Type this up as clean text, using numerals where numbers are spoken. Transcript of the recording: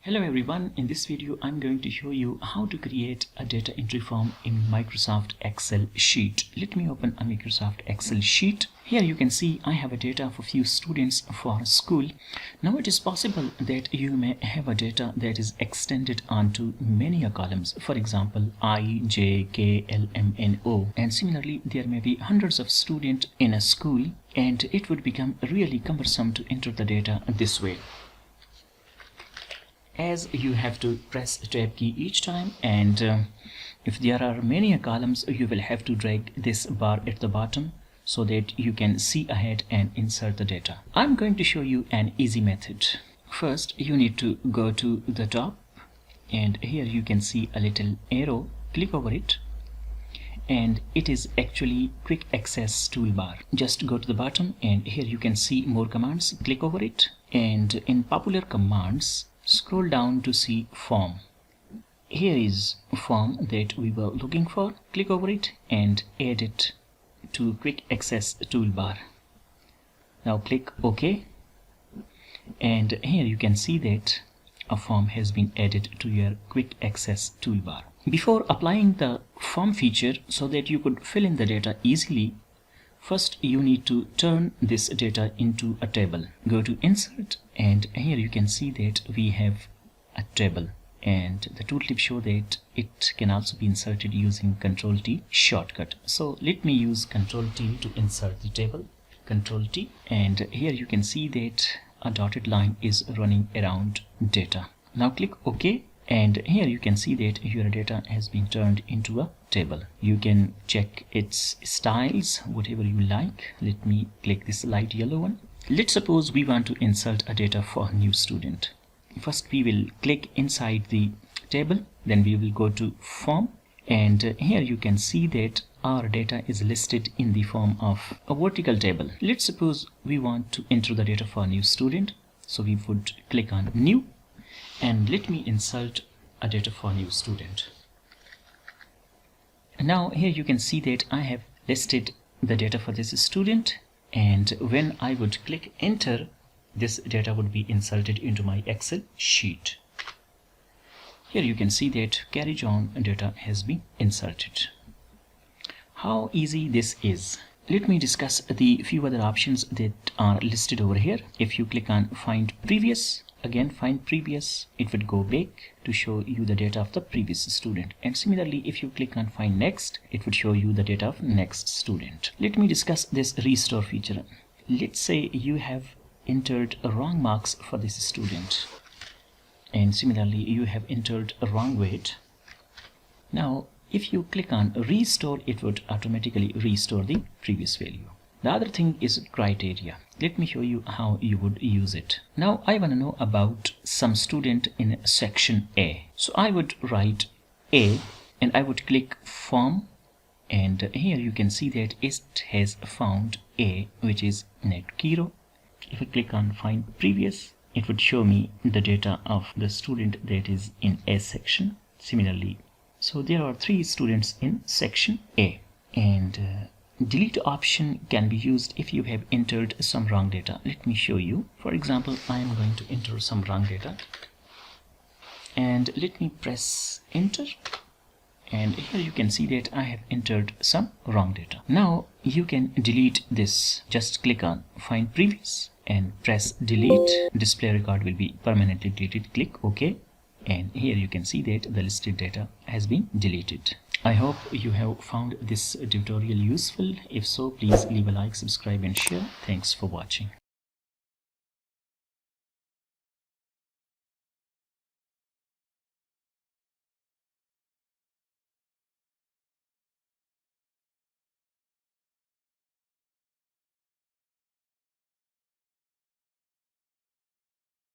Hello everyone, in this video I'm going to show you how to create a data entry form in Microsoft Excel sheet. Let me open a Microsoft Excel sheet. Here you can see I have a data of a few students for school. Now it is possible that you may have a data that is extended onto many columns. For example, I, J, K, L, M, N, O. And similarly, there may be hundreds of students in a school and it would become really cumbersome to enter the data this way, as you have to press tab key each time, and if there are many columns you will have to drag this bar at the bottom so that you can see ahead and insert the data. I'm going to show you an easy method. First you need to go to the top, and here you can see a little arrow. Click over it and it is actually quick access toolbar. Just go to the bottom and here you can see more commands. Click over it, and in popular commands scroll down to see form. Here is a form that we were looking for. Click over it and add it to quick access toolbar. Now click OK, and here you can see that a form has been added to your quick access toolbar. Before applying the form feature so that you could fill in the data easily, first you need to turn this data into a table. Go to insert, and here you can see that we have a table, and the tooltip show that it can also be inserted using Ctrl T shortcut. So let me use Ctrl T to insert the table. Ctrl T, and here you can see that a dotted line is running around data. Now click OK, and here you can see that your data has been turned into a table. You can check its styles, whatever you like. Let me click this light yellow one. Let's suppose we want to insert a data for a new student. First we will click inside the table, then we will go to form, and here you can see that our data is listed in the form of a vertical table. Let's suppose we want to enter the data for a new student, so we would click on new, and let me insert a data for a new student. Now here you can see that I have listed the data for this student, and when I would click enter, this data would be inserted into my Excel sheet. Here you can see that carry on data has been inserted. How easy this is. Let me discuss the few other options that are listed over here. If you click on find previous, again find previous, it would go back to show you the data of the previous student, and similarly if you click on find next, it would show you the data of next student. Let me discuss this restore feature. Let's say you have entered wrong marks for this student, and similarly you have entered a wrong weight. Now if you click on restore, it would automatically restore the previous value. The other thing is criteria. Let me show you how you would use it. Now I want to know about some student in section A. So I would write A, and I would click form, and here you can see that it has found A, which is net Kiro. If I click on find previous, it would show me the data of the student that is in A section. Similarly, so there are 3 students in section A, and delete option can be used if you have entered some wrong data. Let me show you. For example, I am going to enter some wrong data, and let me press enter, and here you can see that I have entered some wrong data. Now you can delete this. Just click on find previous and press delete. Display record will be permanently deleted. Click OK, and here you can see that the listed data has been deleted. I hope you have found this tutorial useful. If so, please leave a like, subscribe and share. Thanks for watching.